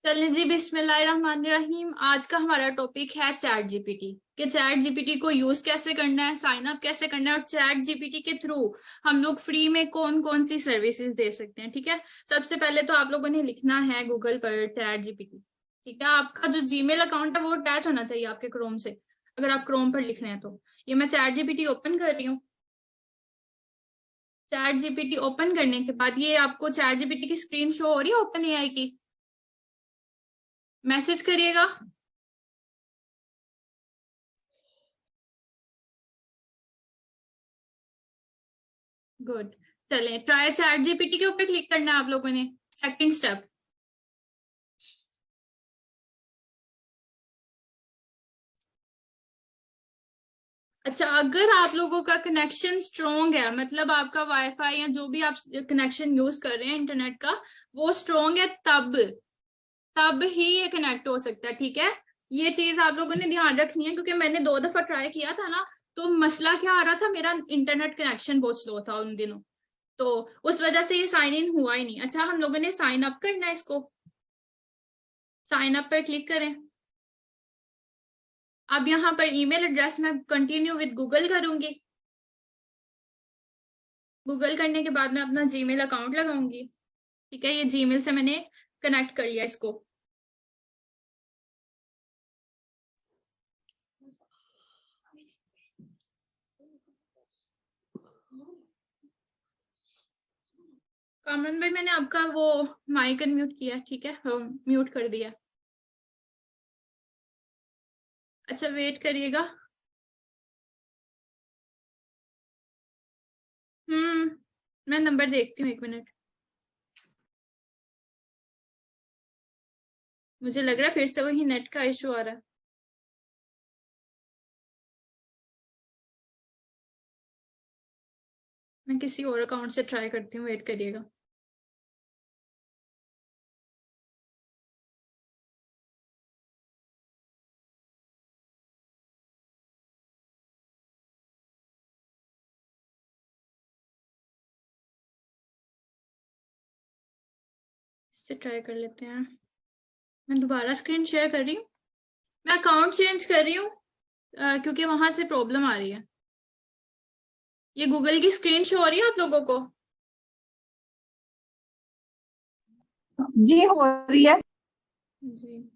चलिए जी, बिस्मिल्लाहिर्रहमानिर्रहीम। आज का हमारा टॉपिक है चैट जीपीटी कि चैट जीपीटी को यूज कैसे करना है, साइन अप कैसे करना है और चैट जीपीटी के थ्रू हम लोग फ्री में कौन कौन सी सर्विसेज दे सकते हैं। ठीक है, सबसे पहले तो आप लोगों ने लिखना है गूगल पर चैट जीपीटी। ठीक है, आपका जो जीमेल अकाउंट है वो अटैच होना चाहिए आपके क्रोम से, अगर आप क्रोम पर लिख रहे हैं तो। ये मैं चैट जीपीटी ओपन कर रही हूँ। चैट जीपीटी ओपन करने के बाद ये आपको चैट जीपीटी की स्क्रीन शो हो रही है ओपन एआई की। मैसेज करिएगा। गुड। चलें, ट्राई चैट जीपीटी के ऊपर क्लिक करना है आप लोगों ने। Second step. अच्छा, अगर आप लोगों का कनेक्शन स्ट्रोंग है, मतलब आपका वाईफाई या जो भी आप कनेक्शन यूज कर रहे हैं इंटरनेट का, वो स्ट्रोंग है, तब तब ही ये कनेक्ट हो सकता है। ठीक है, ये चीज आप लोगों ने ध्यान रखनी है, क्योंकि मैंने 2 दफा ट्राई किया था ना, तो मसला क्या आ रहा था, मेरा इंटरनेट कनेक्शन बहुत स्लो था उन दिनों, तो उस वजह से ये साइन इन हुआ ही नहीं। अच्छा, हम लोगों ने साइन अप करना है इसको। साइन अप पर क्लिक करें। अब यहाँ पर ईमेल एड्रेस में कंटिन्यू विद गूगल करूंगी। गूगल करने के बाद मैं अपना जीमेल अकाउंट लगाऊंगी। ठीक है, ये जीमेल से मैंने कनेक्ट कर लिया इसको। कामरान भाई, मैंने आपका वो माइक अनम्यूट किया। ठीक है, म्यूट कर दिया। अच्छा, वेट करिएगा। मैं नंबर देखती हूँ, 1 मिनट। मुझे लग रहा है फिर से वही नेट का इशू आ रहा है। मैं किसी और अकाउंट से ट्राई करती हूँ, वेट करिएगा। इससे ट्राई कर लेते हैं। मैं दोबारा स्क्रीन शेयर कर रही हूँ। मैं अकाउंट चेंज कर रही हूँ क्योंकि वहां से प्रॉब्लम आ रही है। ये गूगल की स्क्रीन शो हो रही है आप लोगों को? जी हो रही है। जी।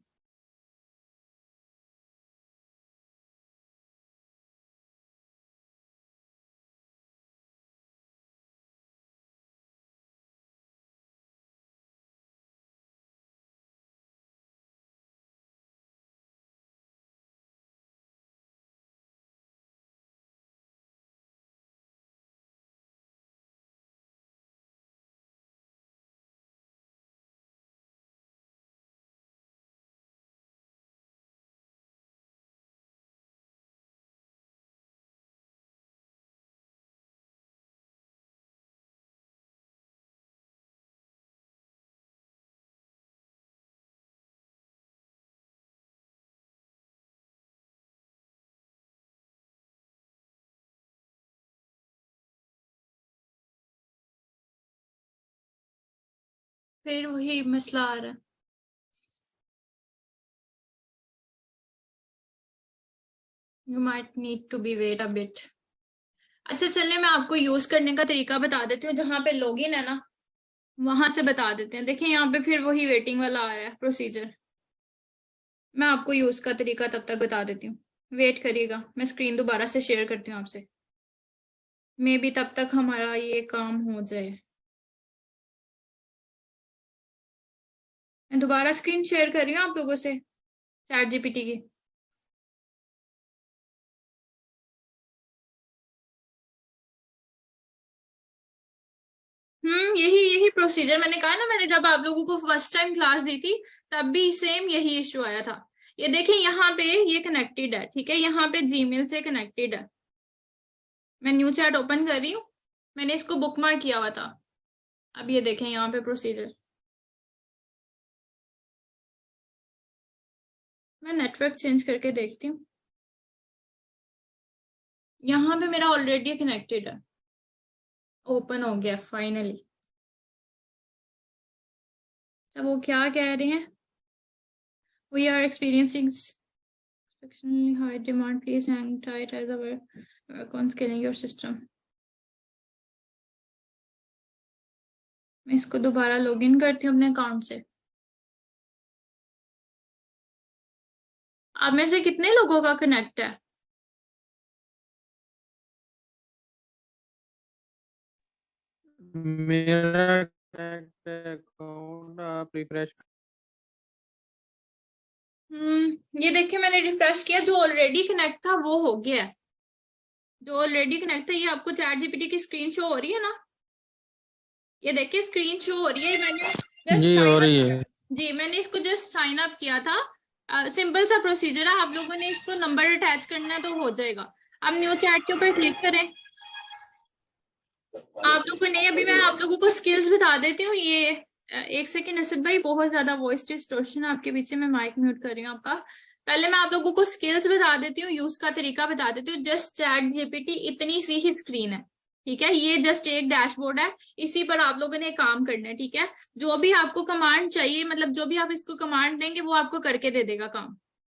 फिर वही मसला आ रहा है। You might need to be wait a bit. अच्छा, चलिए मैं आपको यूज करने का तरीका बता देती हूँ। जहां पे लॉगिन है ना, वहां से बता देते हैं। देखिए, यहाँ पे फिर वही वेटिंग वाला आ रहा है प्रोसीजर। मैं आपको यूज का तरीका तब तक बता देती हूँ। वेट करिएगा, मैं स्क्रीन दोबारा से शेयर करती हूँ आपसे। मे बी तब तक हमारा ये काम हो जाए। मैं दोबारा स्क्रीन शेयर कर रही हूँ आप लोगों से चैट जीपीटी की। यही यही प्रोसीजर मैंने कहा ना, मैंने जब आप लोगों को फर्स्ट टाइम क्लास दी थी तब भी सेम यही इशू आया था। ये देखें, यहाँ पे ये कनेक्टेड है। ठीक है, यहाँ पे जीमेल से कनेक्टेड है। मैं न्यू चैट ओपन कर रही हूँ। मैंने इसको बुकमार्क किया हुआ था। अब ये देखें यहाँ पे प्रोसीजर। मैं नेटवर्क चेंज करके देखती हूँ। यहाँ पे मेरा ऑलरेडी कनेक्टेड है। ओपन हो गया फाइनली। सब वो क्या कह रहे हैं? We are experiencing exceptionally high demand. Please hang tight as our work on scaling your system. मैं इसको दोबारा लॉगिन करती हूँ अपने अकाउंट से। आप में से कितने लोगों का कनेक्ट है? मेरा अकाउंट आप रिफ्रेश। ये देखिए मैंने रिफ्रेश किया, जो ऑलरेडी कनेक्ट था वो हो गया है। जो ऑलरेडी कनेक्ट था, ये आपको चैट जीपीटी की स्क्रीन शो हो रही है ना? ये देखिए स्क्रीन शो हो रही है। मैंने जस्ट जी हो साइन रही अप है। जी, मैंने इसको जस्ट साइन अप किया था। सिंपल सा प्रोसीजर है, आप लोगों ने इसको नंबर अटैच करना है तो हो जाएगा। अब न्यू चैट के ऊपर क्लिक करें। आप लोगों ने, अभी मैं आप लोगों को स्किल्स बता देती हूँ। ये एक सेकेंड असद भाई, बहुत ज्यादा वॉइस डिस्टॉर्शन है आपके पीछे, मैं माइक म्यूट कर रही हूँ आपका। पहले मैं आप लोगों को स्किल्स बता देती हूँ, यूज का तरीका बता देती हूँ। जस्ट चैट जीपीटी इतनी सी ही स्क्रीन है, ठीक है? ये जस्ट एक डैशबोर्ड है, इसी पर आप लोगों ने काम करना है, ठीक है? जो भी आपको कमांड चाहिए, मतलब जो भी आप इसको कमांड देंगे वो आपको करके दे देगा काम।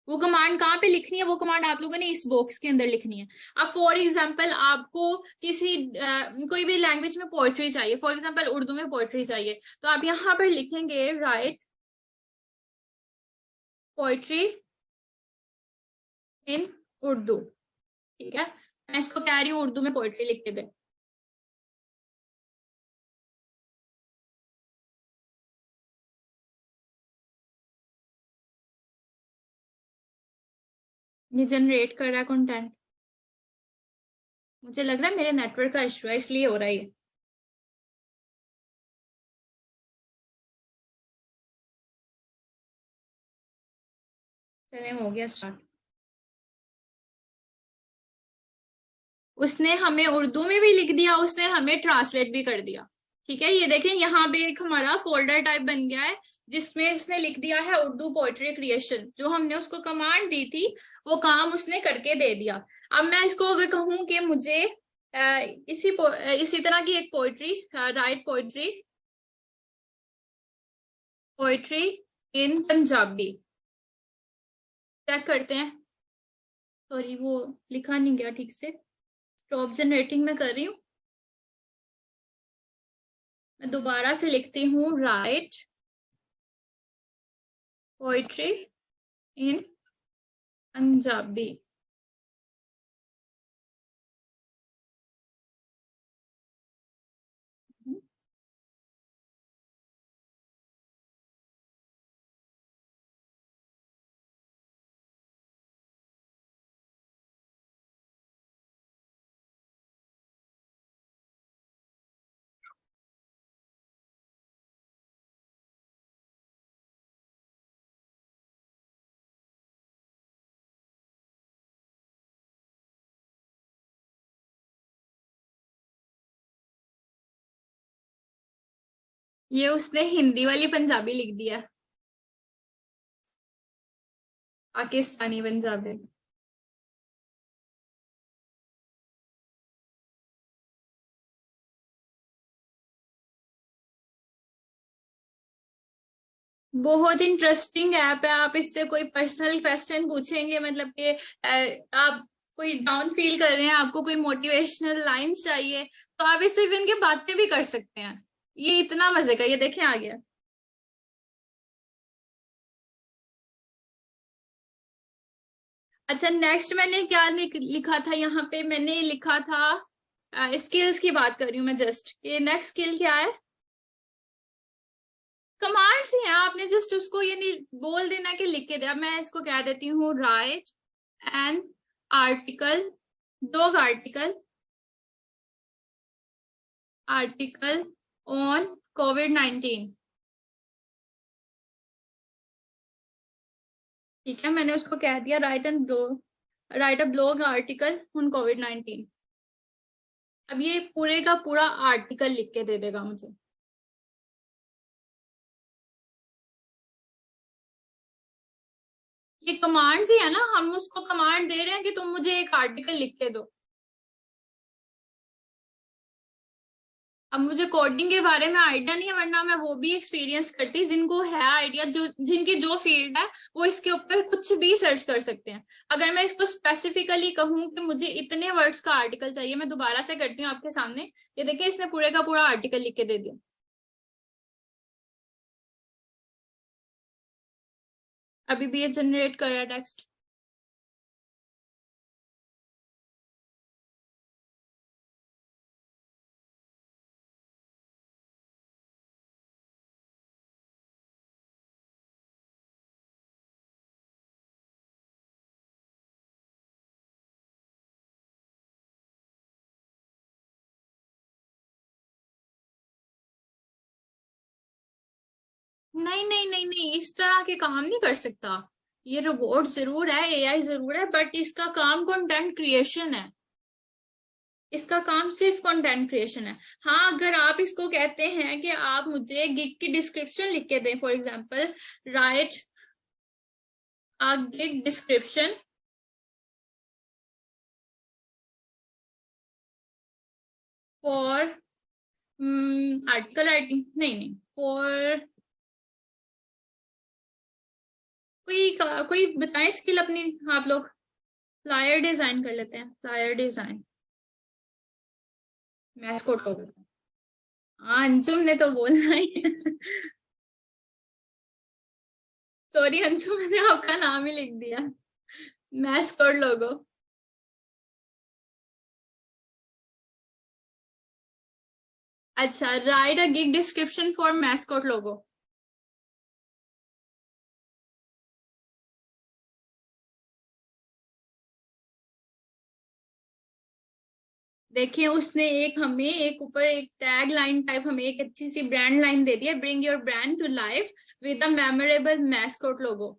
वो कमांड कहाँ पे लिखनी है? वो कमांड आप लोगों ने इस बॉक्स के अंदर लिखनी है। अब फॉर एग्जाम्पल आपको किसी कोई भी लैंग्वेज में पोएट्री चाहिए, फॉर एग्जाम्पल उर्दू में पोएट्री चाहिए, तो आप यहाँ पर लिखेंगे राइट पोएट्री इन उर्दू, ठीक है? मैं इसको कह रही हूँ उर्दू में पोएट्री लिख के दे। ये जनरेट कर रहा है कंटेंट। मुझे लग रहा है मेरे नेटवर्क का इशू है, इसलिए हो रहा है ये। चले, हो गया स्टार्ट। उसने हमें उर्दू में भी लिख दिया, उसने हमें ट्रांसलेट भी कर दिया, ठीक है? ये देखें यहाँ पे एक हमारा फोल्डर टाइप बन गया है, जिसमें उसने लिख दिया है उर्दू पोएट्री क्रिएशन। जो हमने उसको कमांड दी थी वो काम उसने करके दे दिया। अब मैं इसको अगर कहूँ कि मुझे इसी तरह की एक poetry, right poetry poetry in Punjabi, check करते हैं। सॉरी, वो लिखा नहीं गया ठीक से। स्टॉप जनरेटिंग में कर रही हूँ, मैं दोबारा से लिखती हूँ राइट पोएट्री इन पंजाबी। ये उसने हिंदी वाली पंजाबी लिख दिया, पाकिस्तानी पंजाबी। बहुत इंटरेस्टिंग ऐप है। आप इससे कोई पर्सनल क्वेश्चन पूछेंगे, मतलब कि आप कोई डाउन फील कर रहे हैं, आपको कोई मोटिवेशनल लाइंस चाहिए, तो आप इससे इवन के बातें भी कर सकते हैं। ये इतना मजे का, ये देखें आ गया। अच्छा, नेक्स्ट मैंने क्या लिखा था यहाँ पे? मैंने लिखा था स्किल्स की बात कर रही हूँ मैं जस्ट। ये नेक्स्ट स्किल क्या है? कमांड्स ही हैं, आपने जस्ट उसको ये नहीं बोल देना कि लिख के दे। अब मैं इसको कह देती हूँ right an article, dog article, article on COVID-19, ठीक है? मैंने उसको कह दिया right a blog article on COVID-19। अब ये पूरे का पूरा आर्टिकल लिख के दे देगा मुझे। ये कमांड्स ही है ना, हम उसको कमांड दे रहे हैं कि तुम मुझे एक आर्टिकल लिख के दो। अब मुझे कोडिंग के बारे में आइडिया नहीं है, वरना मैं वो भी एक्सपीरियंस करती। जिनको है आइडिया, जो जिनकी जो फील्ड है, वो इसके ऊपर कुछ भी सर्च कर सकते हैं। अगर मैं इसको स्पेसिफिकली कहूँ कि मुझे इतने वर्ड्स का आर्टिकल चाहिए, मैं दोबारा से करती हूँ आपके सामने। ये देखिए, इसने पूरे का पूरा आर्टिकल लिख के दे दिया। अभी भी ये जनरेट कर रहा है टेक्स्ट। नहीं नहीं नहीं नहीं, इस तरह के काम नहीं कर सकता। ये रोबोट जरूर है, एआई जरूर है, बट इसका काम कंटेंट क्रिएशन है। इसका काम सिर्फ कंटेंट क्रिएशन है। हाँ, अगर आप इसको कहते हैं कि आप मुझे गिग की डिस्क्रिप्शन लिख के दें, for example right a gig description for article writing, नहीं नहीं, फॉर कोई बताएं स्किल अपनी आप लोग। फ्लायर डिजाइन कर लेते हैं, फ्लायर डिजाइन, मैस्कोट लोगो। हाँ, अंजुम ने तो बोलना ही है। सॉरी अंशु, मैंने आपका नाम ही लिख दिया। Mascot logo. अच्छा, write a gig description for mascot logo. देखिए, उसने हमें एक ऊपर एक टैग लाइन टाइप हमें एक अच्छी सी ब्रांड लाइन दे दी है, bring your brand to life with a memorable mascot logo.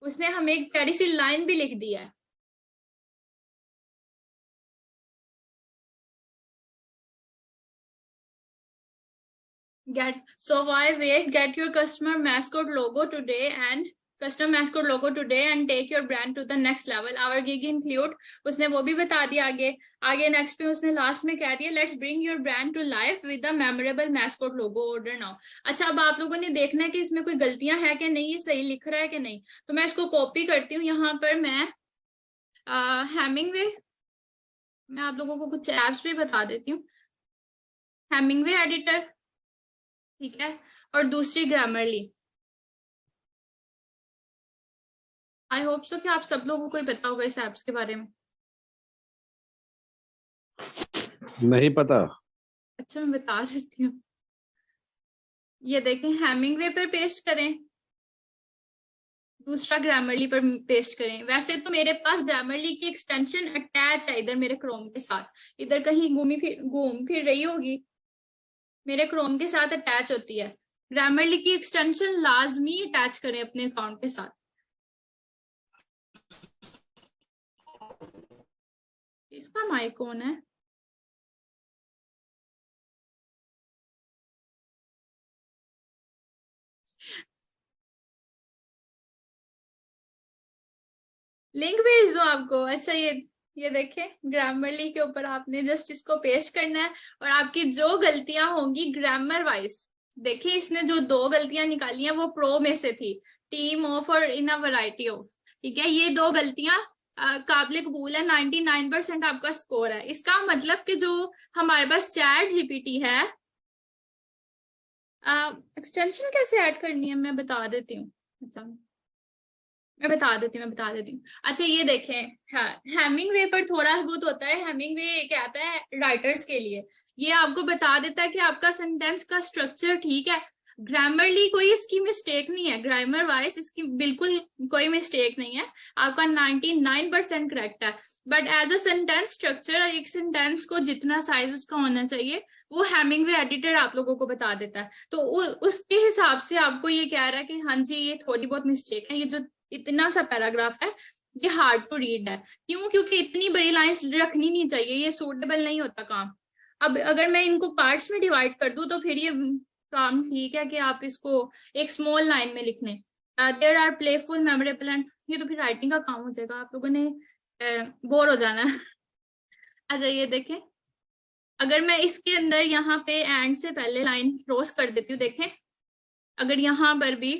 उसने हमें एक प्यारी सी लाइन भी लिख दी है। Get your customer mascot logo today and take your brand to the next level. Our gig include, उसने वो भी बता दिया आगे नेक्स्ट पे उसने लास्ट में कह दिया, let's bring your brand to life with a memorable mascot logo, order now. अच्छा, अब आप लोगों ने देखना है कि इसमें कोई गलतियां है कि नहीं, ये सही लिख रहा है कि नहीं। तो मैं इसको कॉपी करती हूँ। यहाँ पर मैं हेमिंगवे, मैं आप लोगों को कुछ एप्स भी बता देती हूँ। हेमिंगवे एडिटर, ठीक है, और दूसरी ग्रामरली। आई होप सो कि आप सब लोगों को ही पता होगा इस एप्स के बारे में। नहीं पता। अच्छा, मैं बता देती हूँ। ये देखें, हेमिंगवे पर पेस्ट करें, दूसरा ग्रामरली पर पेस्ट करें। वैसे तो मेरे पास ग्रामरली की एक्सटेंशन अटैच है इधर मेरे क्रोम के साथ, इधर कहीं घूम फिर रही होगी, मेरे क्रोम के साथ अटैच होती है। ग्रामरली की एक्सटेंशन लाजमी अटैच करें अपने अकाउंट के साथ। इसका माइक कौन है? लिंक भेज दो आपको। अच्छा, ये देखें, ग्रामरली के ऊपर आपने जस्ट इसको पेस्ट करना है, और आपकी जो गलतियां होंगी ग्रामर वाइज, देखिए इसने जो 2 गलतियां निकाली हैं वो प्रो में से थी, टीम ऑफ और इन अ वैरायटी ऑफ। ठीक है, ये 2 गलतियां काबिल कबूल है। 99% आपका स्कोर है। इसका मतलब कि जो हमारे पास चैट जीपीटी है, एक्सटेंशन कैसे ऐड करनी है मैं बता देती हूँ। अच्छा, मैं बता देती हूँ। अच्छा, ये देखें, हाँ, हेमिंगवे पर थोड़ा बहुत होता है। हेमिंगवे एक ऐप है राइटर्स के लिए। ये आपको बता देता है कि आपका सेंटेंस का स्ट्रक्चर ठीक है। ग्रामरली कोई इसकी मिस्टेक नहीं है, ग्रामर वाइज इसकी बिल्कुल कोई मिस्टेक नहीं है। आपका 99% करेक्ट है। But as a sentence structure, एक सेंटेंस को जितना साइज उसका होना चाहिए वो हेमिंगवे एडिटर आप लोगों को बता देता है। तो उसके हिसाब से आपको ये कह रहा है कि हाँ जी, ये थोड़ी बहुत मिस्टेक है, ये जो इतना सा पैराग्राफ है ये हार्ड टू रीड है। क्यों? क्योंकि इतनी बड़ी लाइंस रखनी नहीं चाहिए, ये सूटेबल नहीं होता काम। अब अगर मैं इनको पार्ट्स में डिवाइड कर दूं तो फिर ये काम ठीक है कि आप इसको एक स्मॉल लाइन में लिख लें, there are playful memorable and, ये तो फिर राइटिंग का काम हो जाएगा, आप लोगों ने बोर हो जाना है। अच्छा, ये देखें, अगर मैं इसके अंदर यहाँ पे एंड से पहले लाइन क्रॉस कर देती हूँ, देखें, अगर यहाँ पर भी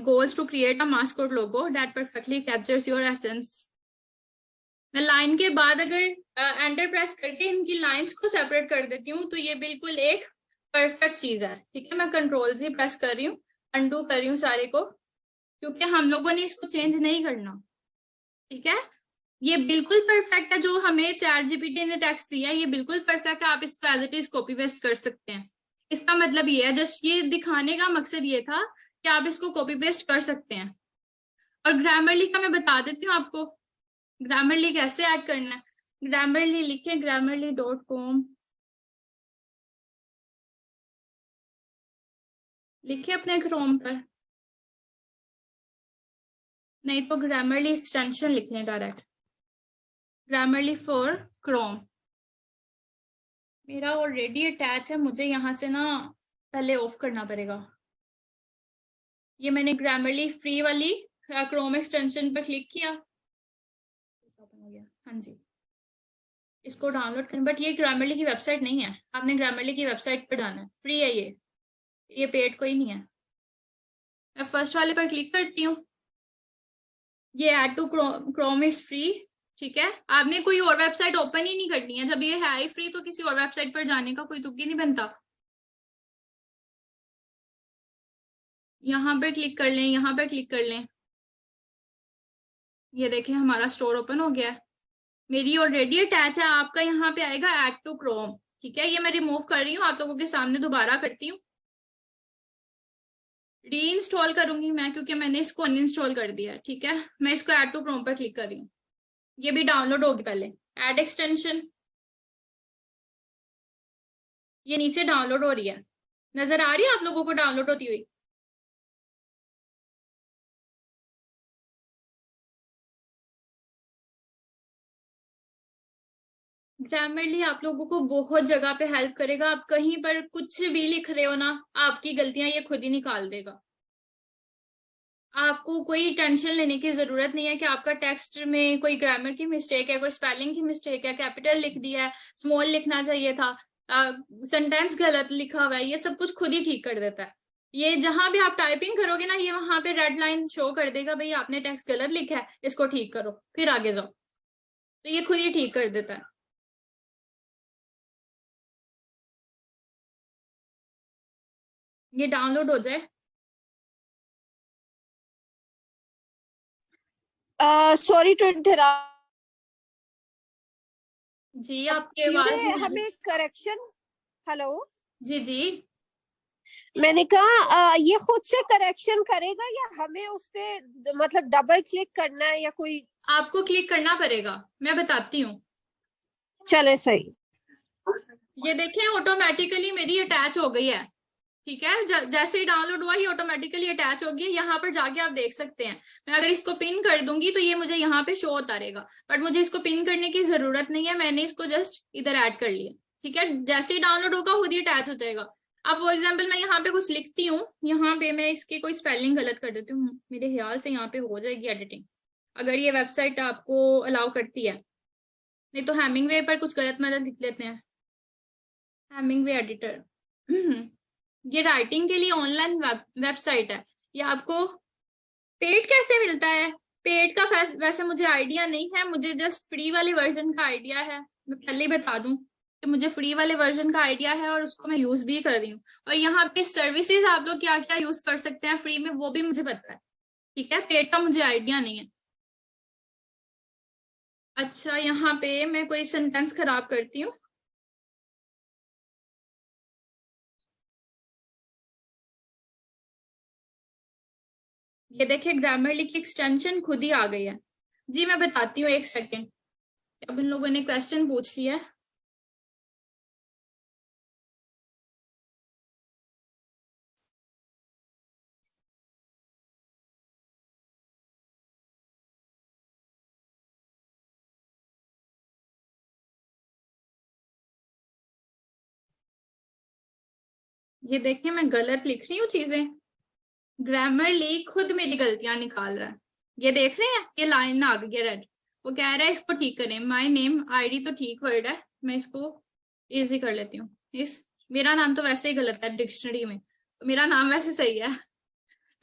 goals to create a mascot logo that perfectly captures your essence, मैं लाइन के बाद अगर एंटर प्रेस करके इनकी लाइंस को सेपरेट कर देती हूँ तो ये बिल्कुल एक परफेक्ट चीज है। ठीक है, मैं कंट्रोल से प्रेस कर रही हूँ, अनडू कर रही हूँ सारे को, क्योंकि हम लोगों ने इसको चेंज नहीं करना। ठीक है, ये बिल्कुल परफेक्ट है जो हमें चैट जीपीटी ने टेक्स्ट दिया है, ये बिल्कुल परफेक्ट है। आप इसको as it is copy paste कर सकते हैं। इसका मतलब ये है, जस्ट ये दिखाने का मकसद ये था कि आप इसको कॉपी पेस्ट कर सकते हैं। और ग्रामरली का मैं बता देती हूँ आपको, ग्रामरली कैसे ऐड करना है। ग्रामरली लिखे grammarly.com, लिखे अपने क्रोम पर, नहीं तो ग्रामरली एक्सटेंशन लिख लें डायरेक्ट, ग्रामरली फॉर क्रोम। मेरा ऑलरेडी अटैच है, मुझे यहाँ से ना पहले ऑफ करना पड़ेगा। ये मैंने ग्रामरली फ्री वाली क्रोम एक्सटेंशन पर क्लिक किया, हाँ जी, इसको डाउनलोड करें। बट ये ग्रामरली की वेबसाइट नहीं है, आपने ग्रामरली की वेबसाइट पर डालना है, फ्री है ये पेड कोई नहीं है। मैं फर्स्ट वाले पर क्लिक करती हूँ, ये add to Chrome is free. ठीक है, आपने कोई और वेबसाइट ओपन ही नहीं करनी है, जब ये है ही फ्री तो किसी और वेबसाइट पर जाने का कोई तुक ही नहीं बनता। यहाँ पे क्लिक कर लें, यहाँ पे क्लिक कर लें, ये देखें हमारा स्टोर ओपन हो गया है, मेरी ऑलरेडी अटैच है। आपका यहाँ पे आएगा ऐड टू क्रोम। ठीक है, ये मैं रिमूव कर रही हूँ, आप लोगों के सामने दोबारा करती हूँ, री इंस्टॉल करूंगी मैं क्योंकि मैंने इसको अनइंस्टॉल कर दिया है। ठीक है, मैं इसको ऐड टू क्रोम पर क्लिक कर रही हूँ, ये भी डाउनलोड होगी। पहले ऐड एक्सटेंशन, ये नीचे डाउनलोड हो रही है, नजर आ रही है आप लोगों को डाउनलोड होती हुई। ग्रामरली आप लोगों को बहुत जगह पे हेल्प करेगा। आप कहीं पर कुछ भी लिख रहे हो ना, आपकी गलतियां ये खुद ही निकाल देगा। आपको कोई टेंशन लेने की जरूरत नहीं है कि आपका टेक्स्ट में कोई ग्रामर की मिस्टेक है, कोई स्पेलिंग की मिस्टेक है, कैपिटल लिख दिया है, स्मॉल लिखना चाहिए था, सेंटेंस गलत लिखा हुआ है, ये सब कुछ खुद ही ठीक कर देता है। ये जहां भी आप टाइपिंग करोगे ना, ये वहां पे रेड लाइन शो कर देगा, भाई आपने टेक्स्ट गलत लिखा है, इसको ठीक करो, फिर आगे जाओ, तो ये खुद ही ठीक कर देता है। ये डाउनलोड हो जाए। सॉरी टू इंटरप्ट जी, आपकी आवाज नहीं आ रही। हमें करेक्शन। हेलो, जी जी, मैंने कहा ये खुद से करेक्शन करेगा या हमें उस पे मतलब डबल क्लिक करना है या कोई? आपको क्लिक करना पड़ेगा, मैं बताती हूँ। चले सही। ये देखें ऑटोमेटिकली मेरी अटैच हो गई है। ठीक है, जैसे ही डाउनलोड हुआ ये ऑटोमेटिकली अटैच हो गई। यहाँ पर जाके आप देख सकते हैं, मैं अगर इसको पिन कर दूंगी तो ये मुझे यहाँ पे शो होता रहेगा, बट मुझे इसको पिन करने की जरूरत नहीं है, मैंने इसको जस्ट इधर ऐड कर लिया। ठीक है, जैसे ही डाउनलोड होगा खुद ही अटैच हो जाएगा। अब फॉर एग्जाम्पल मैं यहाँ पे कुछ लिखती हूँ, यहाँ पे मैं इसकी कोई स्पेलिंग गलत कर देती हूँ, मेरे ख्याल से यहाँ पे हो जाएगी एडिटिंग, अगर ये वेबसाइट आपको अलाउ करती है, नहीं तो हैमिंगवे पर कुछ गलत मदद लिख लेते हैं, हैमिंगवे एडिटर। ये राइटिंग के लिए ऑनलाइन वेबसाइट है। ये आपको पेड कैसे मिलता है, पेड का वैसे मुझे आइडिया नहीं है, मुझे जस्ट फ्री वाले वर्जन का आइडिया है। मैं पहले ही बता दूं कि मुझे फ्री वाले वर्जन का आइडिया है और उसको मैं यूज भी कर रही हूँ। और यहाँ पे सर्विसेज आप लोग क्या क्या यूज कर सकते हैं फ्री में, वो भी मुझे पता है। ठीक है, पेड का मुझे आइडिया नहीं है। अच्छा, यहाँ पे मैं कोई सेंटेंस खराब करती हूँ, ये देखिए ग्रामरली की एक्सटेंशन खुद ही आ गई है। जी मैं बताती हूँ, एक सेकेंड, अब इन लोगों ने क्वेश्चन पूछ लिया है। ये देखिए मैं गलत लिख रही हूँ चीजें, ग्रामरली खुद मेरी गलतियां निकाल रहा है। ये देख रहे हैं, ये लाइन आ गई है रेड, वो कह रहा है इसको ठीक करें। माय नेम, आईडी तो ठीक वर्ड है, मैं इसको इजी कर लेती हूँ। इस मेरा नाम तो वैसे ही गलत है डिक्शनरी में, तो मेरा नाम वैसे सही है।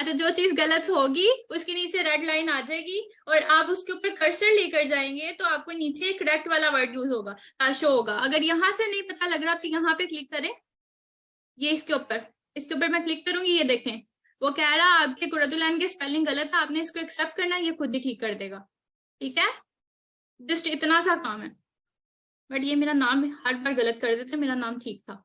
अच्छा, जो चीज गलत होगी उसके नीचे रेड लाइन आ जाएगी और आप उसके ऊपर कर्सर लेकर जाएंगे तो आपको नीचे करेक्ट वाला वर्ड यूज होगा, शो होगा। अगर यहाँ से नहीं पता लग रहा तो यहाँ पे क्लिक करें, ये इसके ऊपर मैं क्लिक करूंगी, ये देखें वो कह रहा है आपके कुरतुलैन की स्पेलिंग गलत है, आपने इसको एक्सेप्ट करना है, ये खुद ही ठीक कर देगा। ठीक है, जस्ट इतना सा काम है। बट ये मेरा नाम हर बार गलत कर देते, मेरा नाम ठीक था।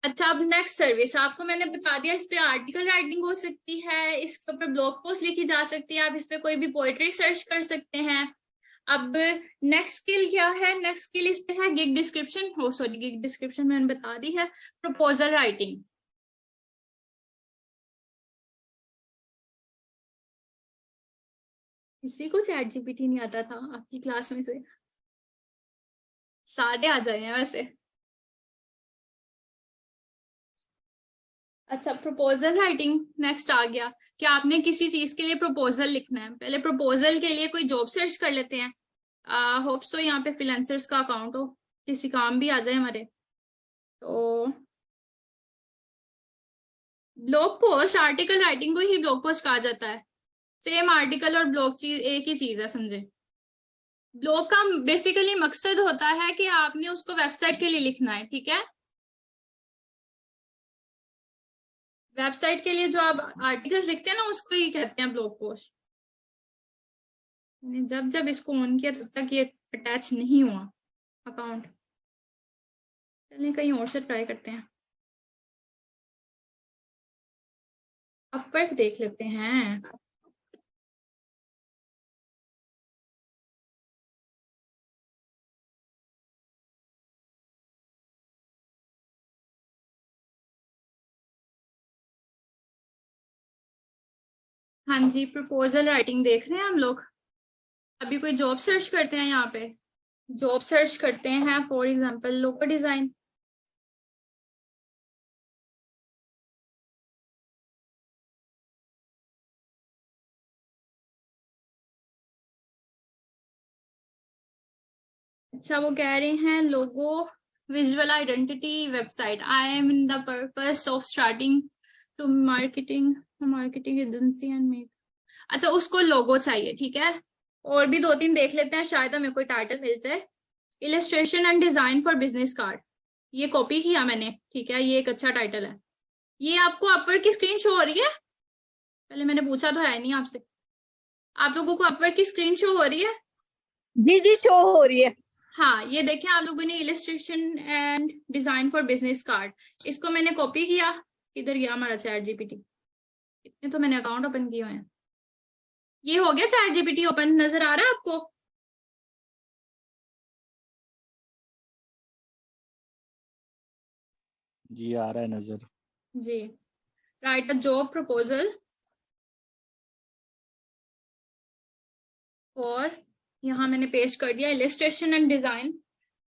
अच्छा, अब नेक्स्ट सर्विस आपको मैंने बता दिया, इस पे आर्टिकल राइटिंग हो सकती है, इसके ऊपर ब्लॉग पोस्ट लिखी जा सकती है, आप इस पे कोई भी पोएट्री सर्च कर सकते हैं। अब नेक्स्ट स्किल क्या है? नेक्स्ट स्किल इस पे है गिग डिस्क्रिप्शन। हो सॉरी, गिग डिस्क्रिप्शन मैंने बता दी है। Proposal writing. किसी को चैट जीपीटी नहीं आता था आपकी क्लास में से? सारे आ जाए हैं वैसे। अच्छा, प्रपोजल राइटिंग नेक्स्ट आ गया कि आपने किसी चीज के लिए प्रपोजल लिखना है। पहले प्रपोजल के लिए कोई जॉब सर्च कर लेते हैं। होप सो यहाँ पे फ्रीलांसर्स का अकाउंट हो, किसी काम भी आ जाए हमारे। तो ब्लॉग पोस्ट, आर्टिकल राइटिंग को ही ब्लॉग पोस्ट कहा जाता है। सेम आर्टिकल और ब्लॉग चीज एक ही चीज है, समझे। ब्लॉग का बेसिकली मकसद होता है कि आपने उसको वेबसाइट के लिए लिखना है, ठीक है। वेबसाइट के लिए जो आप आर्टिकल्स लिखते हैं ना, उसको ही कहते हैं ब्लॉग पोस्ट। जब जब इसको ऑन किया तब तक ये अटैच नहीं हुआ अकाउंट। चलिए कहीं और से ट्राई करते हैं, अपवर्क देख लेते हैं। हाँ जी, प्रपोजल राइटिंग देख रहे हैं हम लोग। अभी कोई जॉब सर्च करते हैं, यहाँ पे जॉब सर्च करते हैं, फॉर एग्जांपल लोगो डिजाइन। अच्छा, वो कह रहे हैं logo visual identity website. I am in the purpose of starting to marketing agency and make. अच्छा, उसको लोगो चाहिए, ठीक है। और भी दो तीन देख लेते हैं, शायद हमें कोई टाइटल मिल जाए। Illustration and design for business card, ये कॉपी किया मैंने, ठीक है, ये एक अच्छा टाइटल है। ये आपको अपवर्क की स्क्रीन शो हो रही है? पहले मैंने पूछा तो है नहीं आपसे, आप लोगों को अपवर्क की स्क्रीन शो हो रही है? जी जी, शो हो रही है। हाँ, ये देखें आप लोगों ने, illustration and design for business card, इसको मैंने कॉपी किया। किधर गया हमारा चैट जीपीटी? इतने तो मैंने अकाउंट ओपन किए हुए हैं। ये हो गया चैट जीपीटी ओपन, नजर आ रहा है आपको? जी आ रहा है नजर। जी, राइट अ जॉब प्रपोजल और यहाँ मैंने पेस्ट कर दिया illustration and design,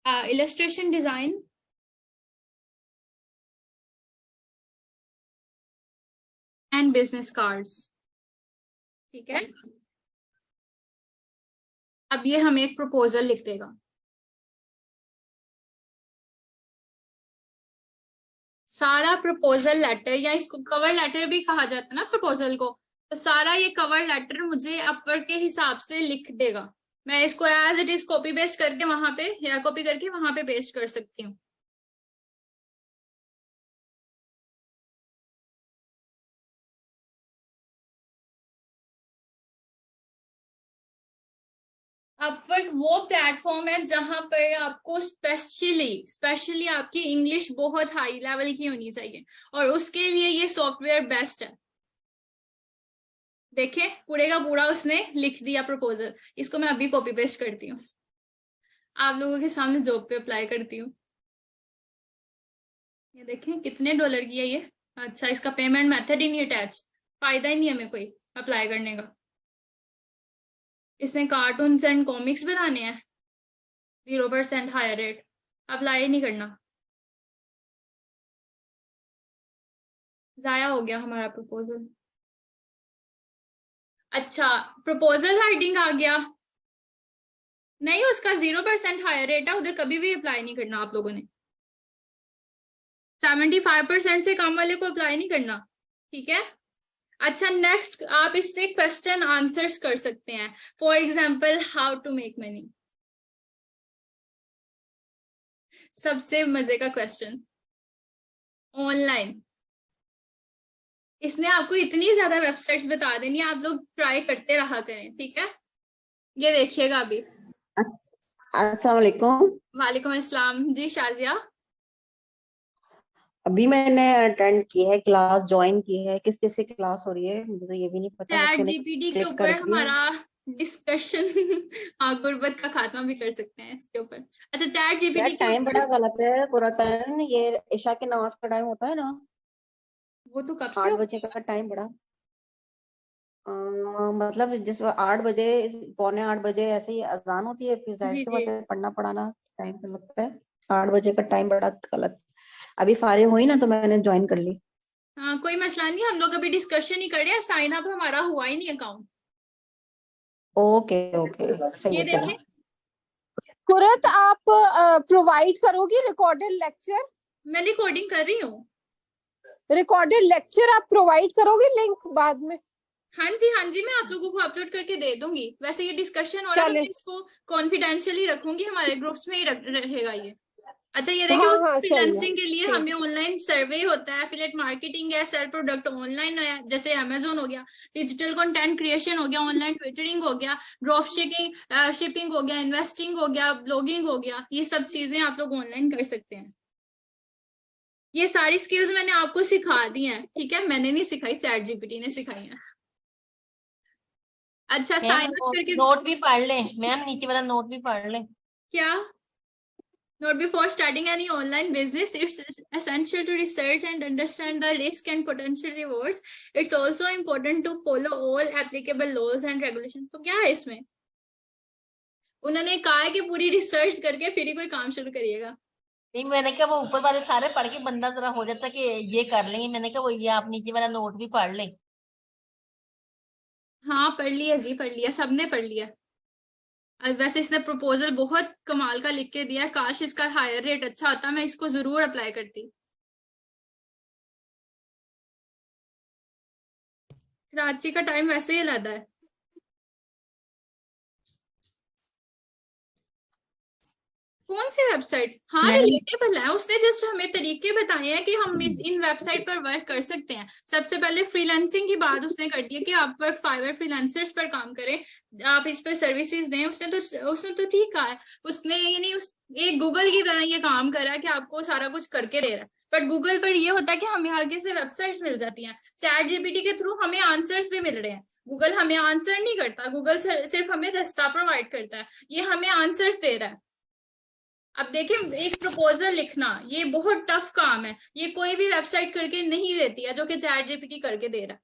illustration design and business cards, ठीक है। अब ये हमें एक प्रपोजल लिख देगा। सारा प्रपोजल लेटर, या इसको कवर लेटर भी कहा जाता है ना प्रपोजल को, तो सारा ये कवर लेटर मुझे अपवर्क के हिसाब से लिख देगा। मैं इसको as it is copy paste करके वहां पे, या कॉपी करके वहां पे पेस्ट कर सकती हूँ। अपवर्क वो प्लेटफॉर्म है जहां पर आपको स्पेशली आपकी इंग्लिश बहुत हाई लेवल की होनी चाहिए, और उसके लिए ये सॉफ्टवेयर बेस्ट है। देखें, पूरे का पूरा उसने लिख दिया प्रपोजल। इसको मैं अभी कॉपी पेस्ट करती हूँ, आप लोगों के सामने जॉब पे अप्लाई करती हूँ। ये देखें कितने डॉलर की है ये। अच्छा, इसका पेमेंट मेथड ही नहीं अटैच, फायदा ही नहीं हमें कोई अप्लाई करने का। इसने कार्टून्स एंड कॉमिक्स बनाने हैं, 0% हायर रेट, अप्लाई नहीं करना। जाया हो गया हमारा प्रपोजल। अच्छा, प्रपोजल राइटिंग आ गया, नहीं, उसका 0% हायर रेट है, उधर कभी भी अप्लाई नहीं करना आप लोगों ने। 75% से कम वाले को अप्लाई नहीं करना, ठीक है। अच्छा, नेक्स्ट आप इससे क्वेश्चन आंसर्स कर सकते हैं। For example, how to make money, सबसे मजे का क्वेश्चन ऑनलाइन। इसने आपको इतनी ज्यादा वेबसाइट्स बता देनी है, आप लोग ट्राई करते रहा करें, ठीक है। ये देखिएगा अभी। अस्सलाम वालेकुम। वालेकुम अस्सलाम जी शाजिया। अभी मैंने अटेंड की है, क्लास ज्वाइन की है। किस चीज से क्लास हो रही है मुझे तो ये भी नहीं पता। बस चैट मैंने जीपीटी के क्लिक ऊपर कर दिया। हमारा डिस्कशन हाँ, गुर्बत का खात्मा भी कर सकते हैं इसके ऊपर। अच्छा, चैट जीपीटी यार के टाइम ऊपर बड़ा गलत है कुरान। ये इशा की नमाज का टाइम होता है ना, वो तो कब से 8 बजे का टाइम बड़ा मतलब जिस 8 बजे, पौने 8 बजे ऐसे ही अजान होती है, फिर जाहिर जी सी जी। बात है पढ़ना पढ़ाना टाइम तो लगता है। 8 बजे का टाइम बड़ा गलत। अभी फारिग हुई ना तो मैंने ज्वाइन कर ली। हाँ, कोई मसला नहीं, हम लोग अभी डिस्कशन ही कर रहे हैं, साइन अप हमारा हुआ ही नहीं अकाउंट। ओके ओके, सही ये है देखें, चलो। कुरत आप प्रोवाइड करोगी रिकॉर्डेड लेक्चर? मैं रिकॉर्डिंग कर रही हूँ। रिकॉर्डेड लेक्चर आप प्रोवाइड करोगे लिंक बाद में? हाँ जी, हाँ जी, मैं आप लोगों को अपलोड करके दे दूंगी। वैसे ये डिस्कशन हो रहा है तो चले। मैं इसको कॉन्फिडेंशियली रखूंगी, हमारे ग्रुप्स में ही रहेगा ये। अच्छा, ये देखिए, हाँ हाँ सही है, फ्रीलांसिंग के लिए ठीक। हमें ऑनलाइन सर्वे होता है, एफिलिएट मार्केटिंग है, सेल प्रोडक्ट ऑनलाइन है जैसे अमेजोन हो गया, डिजिटल कंटेंट क्रिएशन हो गया, ऑनलाइन ट्विटरिंग हो गया, ड्रॉप शिपिंग शिपिंग हो गया, इन्वेस्टिंग हो गया, ब्लॉगिंग हो गया। ये सब चीजें आप लोग ऑनलाइन कर सकते हैं। ये सारी स्किल्स मैंने आपको सिखा दी हैं, ठीक है, मैंने नहीं सिखाई, चैट जीपीटी ने सिखाई है। अच्छा, मैम साइन अप करके नोट भी पढ़ लें मैम, नीचे वाला नोट भी पढ़ लें। क्या? Not before starting any online business, it's essential to research and understand the risk and potential rewards. It's also important to follow all applicable laws and regulations. तो क्या है इसमें? उन्होंने कहा है कि पूरी रिसर्च करके फिर ही कोई काम शुरू करिएगा। नहीं, मैंने कहा वो ऊपर वाले सारे पढ़ के बंदा जरा हो जाता कि ये कर लेंगे। मैंने कहा वो ये आप नीचे वाला नोट भी पढ़ लें। हाँ, पढ़ लिया जी, पढ़ लिया, सबने पढ़ लिया। वैसे इसने प्रपोजल बहुत कमाल का लिख के दिया है, काश इसका हायर रेट अच्छा होता, मैं इसको जरूर अप्लाई करती। कराची का टाइम वैसे ही अलग है। कौन सी वेबसाइट? हाँ, रिलेटेबल है, उसने जस्ट हमें तरीके बताए हैं कि हम इन वेबसाइट पर वर्क कर सकते हैं। सबसे पहले फ्रीलांसिंग की बात उसने कर दी है कि आप पर फाइवर फ्रीलांसर्स पर काम करें, आप इस पर सर्विसेज दें। उसने तो ठीक कहा है। उसने यानी एक गूगल की तरह ये काम कर रहा है कि आपको सारा कुछ करके दे रहा है। बट गूगल पर ये होता है कि हमें आगे से वेबसाइट्स मिल जाती हैं। चैट जीपीटी के थ्रू हमें आंसर्स भी मिल रहे हैं। गूगल हमें आंसर नहीं करता, गूगल सिर्फ हमें रास्ता प्रोवाइड करता है, ये हमें आंसर्स दे रहा है। अब देखें, एक प्रपोजल लिखना ये बहुत टफ काम है, ये कोई भी वेबसाइट करके नहीं देती है जो कि चैट जीपीटी करके दे रहा है।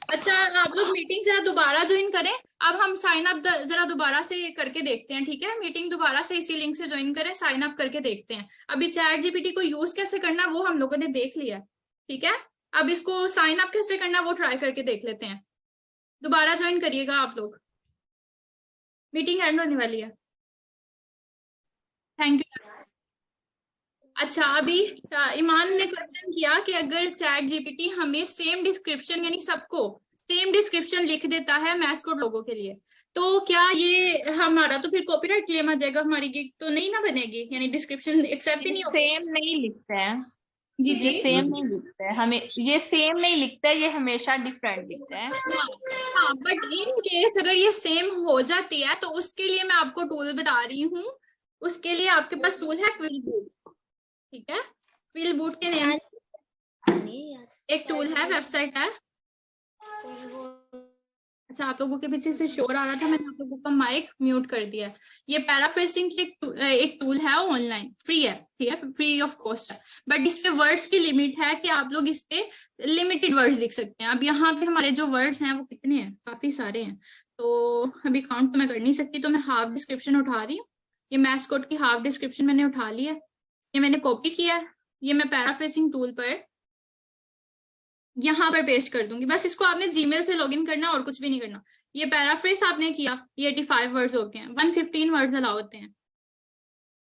अच्छा, आप लोग मीटिंग जरा दोबारा ज्वाइन करें। अब हम साइन अप जरा दोबारा से करके देखते हैं, ठीक है। मीटिंग दोबारा से इसी लिंक से ज्वाइन करें, साइन अप करके देखते हैं। अभी चैट जीपीटी को यूज कैसे करना वो हम लोगों ने देख लिया, ठीक है। अब इसको साइन अप कैसे करना वो ट्राई करके देख लेते हैं। दोबारा ज्वाइन करिएगा आप लोग, मीटिंग एंड होने वाली है। Thank you. अच्छा, अभी ईमान ने क्वेश्चन किया कि अगर चैट जीपीटी हमें सेम डिस्क्रिप्शन यानी सबको सेम डिस्क्रिप्शन लिख देता है मैस्कोट लोगों के लिए, तो क्या ये हमारा तो फिर कॉपीराइट क्लेम आ जाएगा, हमारी गिग तो नहीं ना बनेगी, यानी डिस्क्रिप्शन एक्सेप्ट ही नहीं होगी। सेम नहीं लिखता है। जी जी। ये सेम नहीं लिखता है, हमें ये सेम नहीं लिखता है, ये हमेशा डिफरेंट लिखता है। हाँ, बट इन केस अगर ये सेम हो जाती है तो उसके लिए मैं आपको टूल बता रही हूँ। उसके लिए आपके पास टूल है क्विल बूट, ठीक है। क्विल बूट के नेम एक टूल है, वेबसाइट है। अच्छा, आप लोगों के पीछे से शोर आ रहा था, मैंने आप लोगों का माइक म्यूट कर दिया है। ये पैराफ्रेजिंग की एक टूल है, ऑनलाइन फ्री है, ठीक है, फ्री ऑफ कॉस्ट है। बट इस पे वर्ड्स की लिमिट है कि आप लोग इस पे लिमिटेड वर्ड्स लिख सकते हैं। अब यहाँ पे हमारे जो वर्ड्स हैं वो कितने हैं, काफी सारे हैं, तो अभी काउंट तो मैं कर नहीं सकती, तो मैं हाफ डिस्क्रिप्शन उठा रही हूँ। ये मैस्कोट की हाफ डिस्क्रिप्शन मैंने उठा ली है, ये मैंने कॉपी किया है, ये मैं पैराफ्रेजिंग टूल पर यहाँ पर पेस्ट कर दूंगी। बस इसको आपने जीमेल से लॉगिन करना, और कुछ भी नहीं करना। ये पैराफ्रेस आपने किया, ये 85 वर्ड्स हो गए हैं, 115 वर्ड्स अलाउ होते हैं।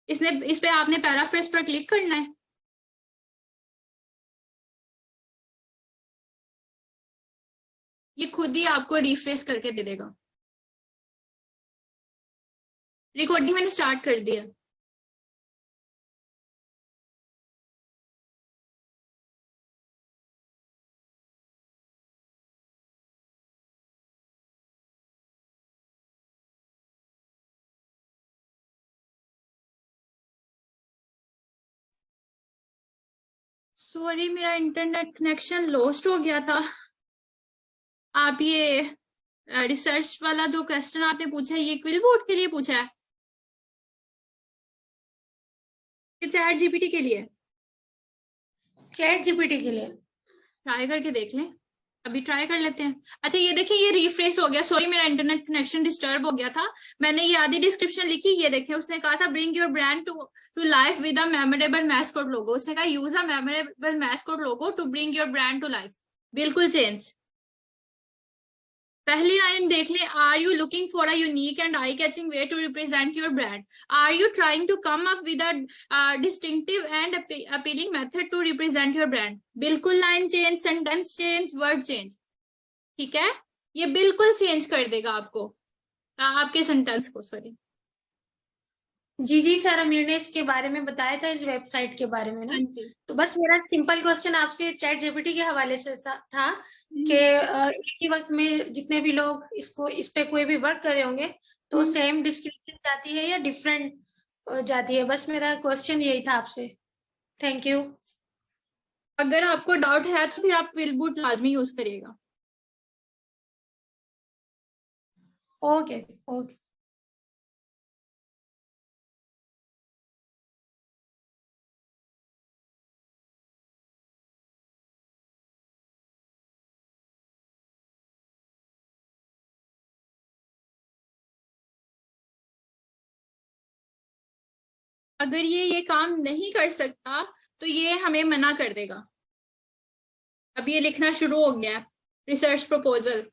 इस पे आपने पैराफ्रेस पर क्लिक करना है। ये खुद ही आपको रिफ्रेश करके दे देगा। रिकॉर्डिंग मैंने स्टार्ट कर दिया। सॉरी, मेरा इंटरनेट कनेक्शन लॉस्ट हो गया था। आप ये रिसर्च वाला जो क्वेश्चन आपने पूछा है, ये क्विल बोर्ड के लिए पूछा है, चैट जीपीटी के लिए? चैट जीपीटी के लिए। ट्राई करके देख लें, अभी ट्राई कर लेते हैं। अच्छा ये देखिए, ये रिफ्रेश हो गया। सॉरी, मेरा इंटरनेट कनेक्शन डिस्टर्ब हो गया था। मैंने ये आधी डिस्क्रिप्शन लिखी, ये देखें। उसने कहा था bring your brand to life with a memorable mascot logo. उसने कहा use a memorable mascot logo to bring your brand to life. बिल्कुल चेंज। पहली लाइन देख ले, are you looking for a unique and eye catching way to represent your brand? Are you trying to come up with a distinctive and appealing method to represent your brand? बिल्कुल line change, sentence change, word change. ठीक है, ये बिल्कुल change कर देगा आपको, आपके sentence को। सॉरी जी सर, अमीर ने इसके बारे में बताया था, इस वेबसाइट के बारे में ना। हाँ जी। तो बस मेरा सिंपल क्वेश्चन आपसे चैट जीपीटी के हवाले से था कि एक ही वक्त में जितने भी लोग इस पे कोई भी वर्क कर रहे होंगे तो सेम डिस्क्रिप्शन जाती है या डिफरेंट जाती है? बस मेरा क्वेश्चन यही था आपसे। Thank you. अगर आपको डाउट है तो फिर आप विल बूट लाजमी यूज करिएगा। Okay okay. अगर ये काम नहीं कर सकता तो ये हमें मना कर देगा। अब ये लिखना शुरू हो गया है, रिसर्च प्रपोजल।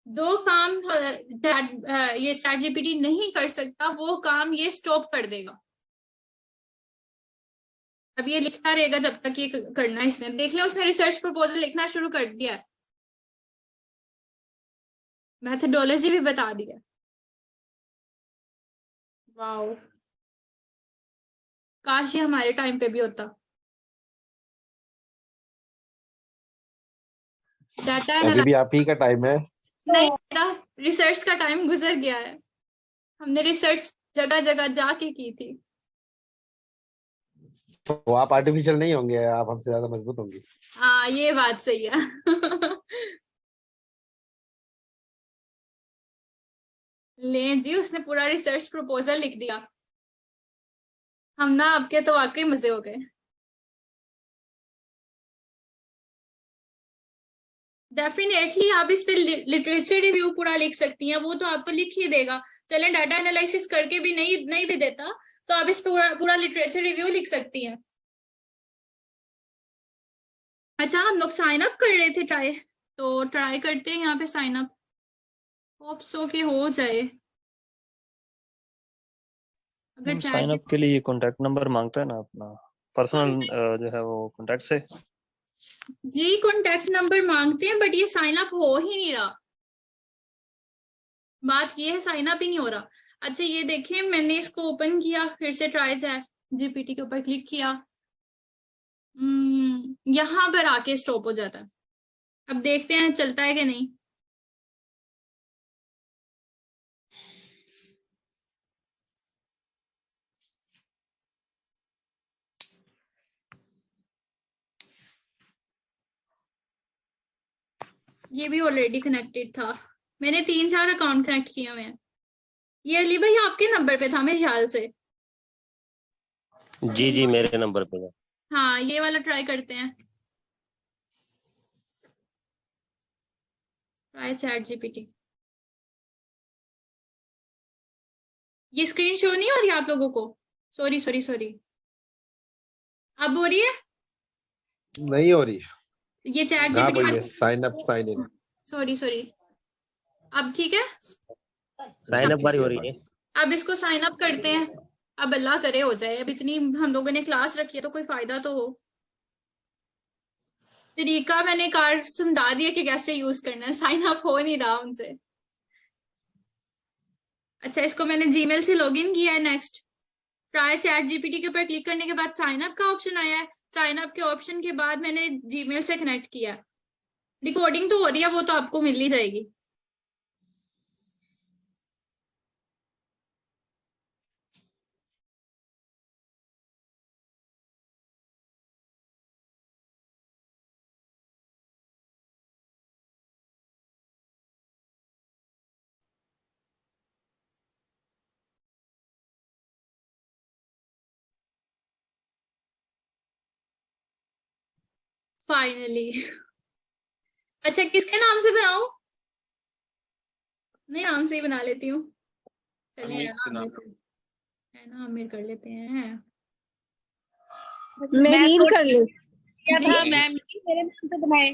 दो काम ये चैट जीपीटी नहीं कर सकता, वो काम ये स्टॉप कर देगा। अब ये लिखता रहेगा जब तक ये करना है इसने। देख लिया, उसने रिसर्च प्रपोजल लिखना शुरू कर दिया है, मेथोडोलॉजी भी बता दिया। वाओ, काश ये हमारे टाइम पे भी होता। डाटा अभी भी आप ही का टाइम है। नहीं, मेरा रिसर्च का टाइम गुजर गया है। हमने रिसर्च जगह जगह जाके की थी। तो आप आर्टिफिशियल नहीं होंगे, आप हमसे ज्यादा मजबूत होंगी। हाँ, ये बात सही है। ले जी, उसने पूरा रिसर्च प्रपोजल लिख दिया। हम ना आपके तो वाकई मजे हो गए। डेफिनेटली आप इस पे लिटरेचर रिव्यू पूरा लिख सकती हैं, वो तो आपको लिख ही देगा। चलें, डाटा एनालिसिस करके भी नहीं भी देता तो आप इस पे पूरा लिटरेचर रिव्यू लिख सकती हैं। अच्छा, हम लोग साइन अप कर रहे थे, तो ट्राई करते हैं यहाँ पे साइन अप। होप सो कि हो जाए। अगर साइन अप के लिए कॉन्टैक्ट नंबर मांगता है ना अपना पर्सनल, जो है वो कॉन्टैक्ट से। जी कॉन्टैक्ट नंबर मांगते हैं, बट ये साइन अप हो ही नहीं रहा। बात ये है, साइन अप ही नहीं हो रहा। अच्छा ये देखिए, मैंने इसको ओपन किया, फिर से ट्राई चैट जीपीटी के ऊपर क्लिक किया, यहाँ पर आके स्टॉप हो जाता है। अब देखते हैं चलता है कि नहीं। ये भी ऑलरेडी कनेक्टेड था, मैंने 3-4 अकाउंट कनेक्ट किए हुए हैं। ये अली भाई आपके नंबर पे था मेरे ख्याल से। जी मेरे नंबर पे था। हाँ, ये वाला ट्राई करते हैं, ट्राई चैट जीपीटी। ये स्क्रीन शो नहीं हो रही आप लोगों को? सॉरी। अब हो रही है? नहीं हो रही। ये चैट हाँ जीपीटी बोलिए, sign up sign in. Sorry अब ठीक है। साइन अप बारी हो रही है। अब इसको साइन अप करते हैं। अब अल्लाह करे हो जाए। अब इतनी हम लोगों ने क्लास रखी है तो कोई फायदा तो हो। तरीका मैंने कार समझा दिया कि कैसे यूज करना है। साइन अप हो नहीं रहा उनसे। अच्छा, इसको मैंने जीमेल से लॉगिन किया है। नेक्स्ट, ट्राई चैट जीपीटी के ऊपर क्लिक करने के बाद साइन अप का ऑप्शन आया है। साइन अप के ऑप्शन के बाद मैंने जीमेल से कनेक्ट किया। रिकॉर्डिंग तो हो रही है, वो तो आपको मिल ही जाएगी। फाइनली। अच्छा, किसके नाम से बनाऊं? नहीं, नाम से ही बना लेती हूँ। चलिए है ना, आमिर कर लेते हैं। मेरीन कर ले। क्या जी? था मैम, मेरे नाम से बनाए।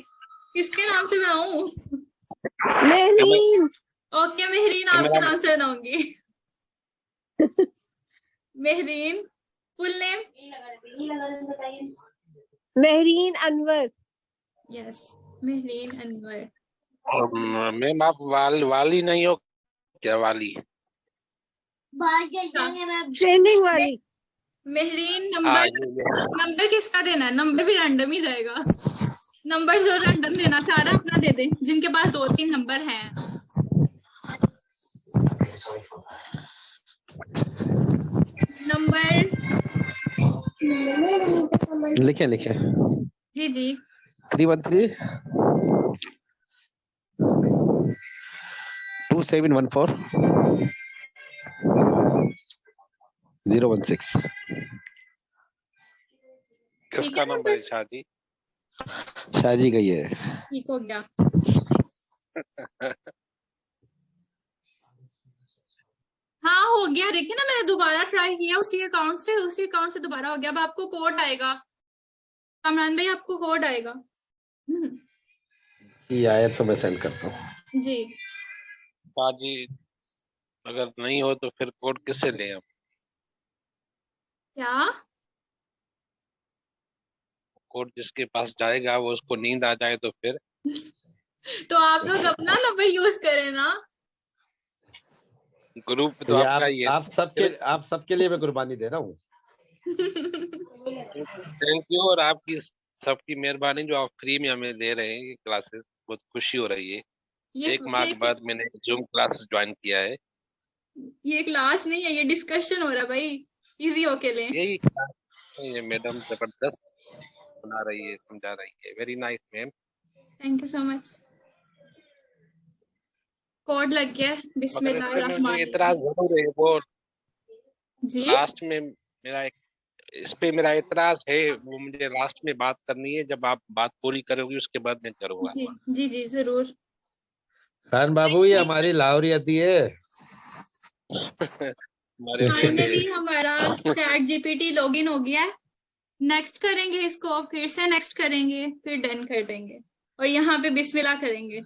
किसके नाम से बनाऊं? मेरीन। ओके, मेहरीन आपके नाम से बनाऊंगी। Mehreen, full name? Mehreen Anwar. Yes, Mehreen Anwar. Ma'am आप वाली नहीं हो क्या? वाली ट्रेनिंग वाली। मेहरीन हाँ, नंबर किसका देना है? नंबर भी रैंडम ही जाएगा। नंबर जो रैंडम देना, सारा अपना दे दें जिनके पास 2-3 नंबर हैं। नंबर लिखे लिखे। जी 313 2714 016। किसका नंबर है? शादी शादी का ही है। ठीक हो गया। हाँ, हो गया। देखिए ना, मैंने दोबारा ट्राई किया उसी अकाउंट से दोबारा हो गया। अब आपको कोड आएगा कमरान भाई, आपको कोड आएगा। ये आया तो मैं सेंड करता हूँ। जी शादी अगर नहीं हो तो फिर कोड किससे लें हम? क्या? कोड जिसके पास जाएगा वो उसको नींद आ जाए तो फिर तो आप लोग अपना नंबर यूज करें ना। ग्रुप तो ये आपका ही है। आप सबके लिए मैं कुर्बानी दे रहा हूँ। थैंक यू, और आपकी सबकी मेहरबानी जो आप फ्री में हमें दे रहे हैं क्लासेस, बहुत खुशी हो रही है। एक माह के बाद मैंने जूम क्लासेस ज्वाइन किया है। ये क्लास नहीं है, ये डिस्कशन हो रहा है भाई, इजी होके ले। ये मैडम जबरदस्त बना रही है, समझा रही है। Very nice ma'am, thank you so much. Code लग गया। बिस्मिल्लाहिर्रहमानिर्रहीम। इतराज जरूर है वो जी लास्ट में मेरा इस पे मेरा इतराज है, वो मुझे लास्ट में बात करनी है। जब आप बात पूरी करोगी उसके बाद मैं करूंगा। जी जरूर। खान बाबू, ये हमारी लाहौरियती है। फाइनली हमारा चैट जीपीटी लॉगिन हो गया है। नेक्स्ट करेंगे इसको, फिर से नेक्स्ट करेंगे, फिर डन कर देंगे और यहाँ पे बिस्मिल्लाह करेंगे।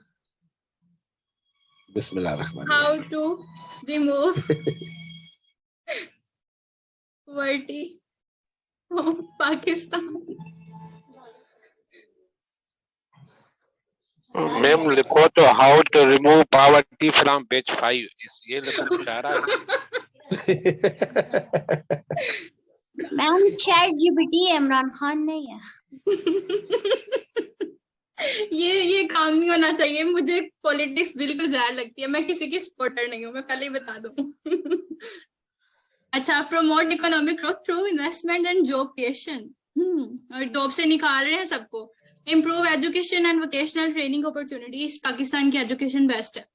बिस्मिल्लाह। How to remove poverty Pakistan. Ma'am लिखो तो how to remove poverty from page 5। ये लिखो, कुछ आ रहा है? Ma'am chat GPT Imran Khan नहीं है। ये काम नहीं होना चाहिए। मुझे पॉलिटिक्स बिल्कुल जहर लगती है। मैं किसी की सपोर्टर नहीं हूँ, मैं पहले ही बता दूं। अच्छा, promote economic growth through investment and job creation. और जॉब से निकाल रहे हैं सबको। Improve education and vocational training opportunities. Pakistan की एजुकेशन बेस्ट है।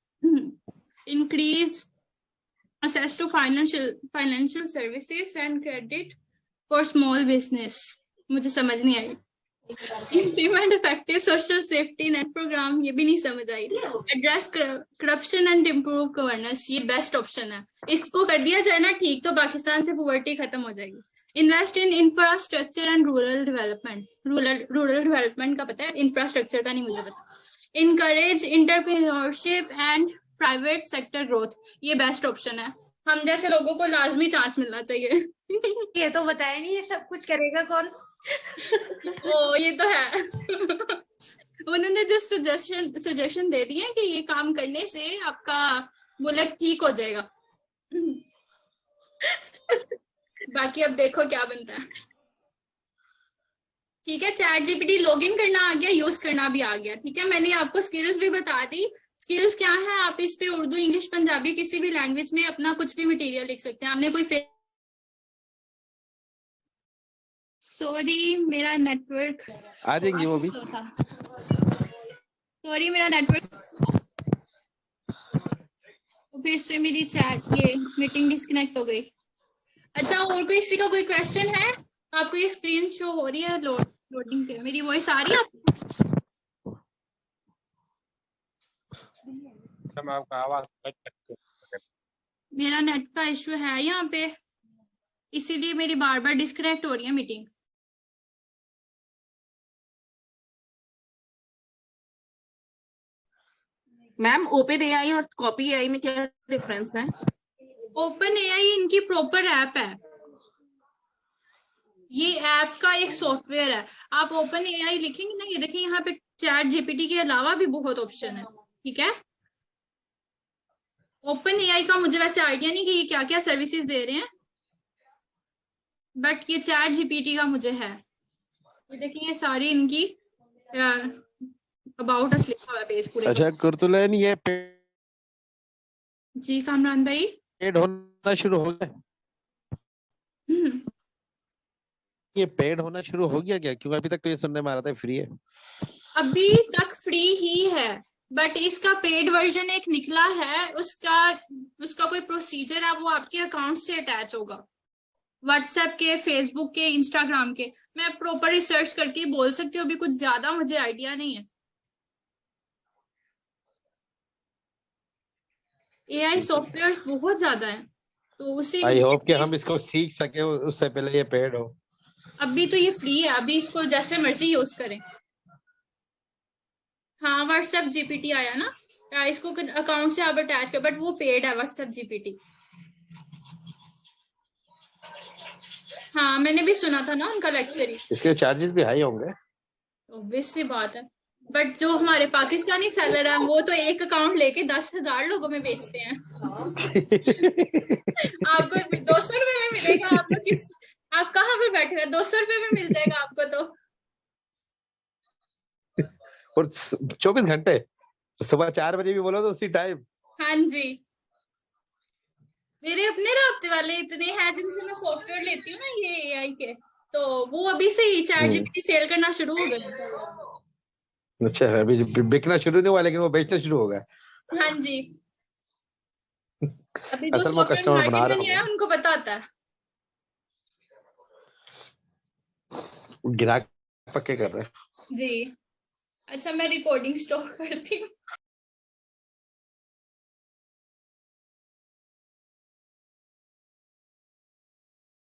Increase access to financial services and credit for small business। मुझे समझ नहीं आई। Implement effective social safety net programme, ये भी नहीं समझ आई। Address corruption and improve governance, ये बेस्ट ऑप्शन है। इसको कर दिया जाए ना ठीक, तो पाकिस्तान से पॉवर्टी खत्म हो जाएगी। Invest in infrastructure and rural development, rural development का पता है, इंफ्रास्ट्रक्चर का नहीं मुझे पता। Encourage entrepreneurship and private sector growth, ये बेस्ट ऑप्शन है। हम जैसे लोगों को लाजमी चांस मिलना चाहिए। ये तो बताया नहीं, ये सब कुछ करेगा कौन? ओ ये तो है। उन्होंने जो सजेशन दे दिए कि ये काम करने से आपका मुल्क ठीक हो जाएगा। बाकी अब देखो क्या बनता है। ठीक है, चैट जीपीटी लॉगिन करना आ गया, यूज करना भी आ गया। ठीक है, मैंने आपको स्किल्स भी बता दी। स्किल्स क्या है, आप इस पे उर्दू, इंग्लिश, पंजाबी किसी भी लैंग्वेज में अपना कुछ भी मटेरियल लिख सकते हैं। आपने कोई सॉरी मेरा नेटवर्क आ जाएंगी वो भी। सॉरी मेरा नेटवर्क, फिर से मेरी चैट ये मीटिंग डिस्कनेक्ट हो गई। अच्छा, और कोई किसी का कोई क्वेश्चन है? आपको ये स्क्रीन शो हो रही है लोडिंग पे, मेरी वॉइस आ रही है आपको? आपका आवाज मेरा नेट का इशू है यहाँ पे, इसीलिए मेरी बार बार डिस्कनेक्ट हो रही है मीटिंग। मैम ओपन एआई और कॉपी एआई में क्या डिफरेंस है? ओपन एआई इनकी प्रॉपर ऐप है, ये ऐप का एक सॉफ्टवेयर है। आप ओपन एआई लिखेंगे ना, ये देखिए यहाँ पे चैट जीपीटी के अलावा भी बहुत ऑप्शन है। ठीक है, ओपन एआई का मुझे वैसे आइडिया नहीं कि ये क्या क्या सर्विसेज दे रहे हैं, बट ये चैट जीपीटी का मुझे है। ये देखिए ये सारी इनकी अबाउट अस लिखा हुआ है पेज पूरे। अच्छा कुर्तुलैन, ये जी कामरान भाई, पेड होना शुरू हो गया? ये पेड होना शुरू हो गया क्या? क्योंकि अभी तक तो ये सुनने में आ रहा था फ्री है। अभी तक फ्री ही है, बट इसका पेड वर्जन एक निकला है, उसका कोई प्रोसीजर है, वो आपके अकाउंट से अटैच होगा, व्हाट्सएप के, फेसबुक के, इंस्टाग्राम के। मैं प्रॉपर रिसर्च करके बोल सकती हूँ, अभी कुछ ज्यादा मुझे आइडिया नहीं है। एआई सॉफ्टवेयर्स बहुत ज्यादा है, तो उसी आई होप कि हम इसको सीख सके, उससे पहले ये पेड हो। अभी तो ये फ्री है, अभी इसको जैसे मर्जी यूज करें। हाँ व्हाट्सएप जीपीटी आया ना, इसको अकाउंट से आप अटैच कर, बट वो पेड है व्हाट्सएप जीपीटी। हाँ मैंने भी सुना था ना उनका लेक्चर ही। इसके चार्जेस भी हाई होंगे, ऑब्वियस सी बात है, बट जो हमारे पाकिस्तानी सेलर हैं वो तो एक अकाउंट लेके 10,000 लोगों में बेचते हैं। आपको 200 रुपए में मिलेगा, आप कहाँ पे बैठे हैं, 200 रुपए में मिल जाएगा आपको तो। और 24 घंटे, सुबह 4 बजे भी बोलो तो उसी टाइम। हाँ जी, मेरे अपने राब्ते वाले इतने हैं जिनसे मैं सॉफ्टवेयर लेती हूँ ना ये एआई के, तो वो अभी से ही चैट जीपीटी सेल करना शुरू हो गए। अच्छा, अभी बिकना शुरू नहीं हुआ लेकिन वो बेचना शुरू हो गया। हाँ जी, अभी जो असल में सॉफ्टवेयर कस्टमर बना मार्केट में रहे नहीं आया उनको पता होता है। ग्राहक पक्के कर रहे हैं। जी अच्छा, मैं रिकॉर्डिंग स्टॉप करती हूँ।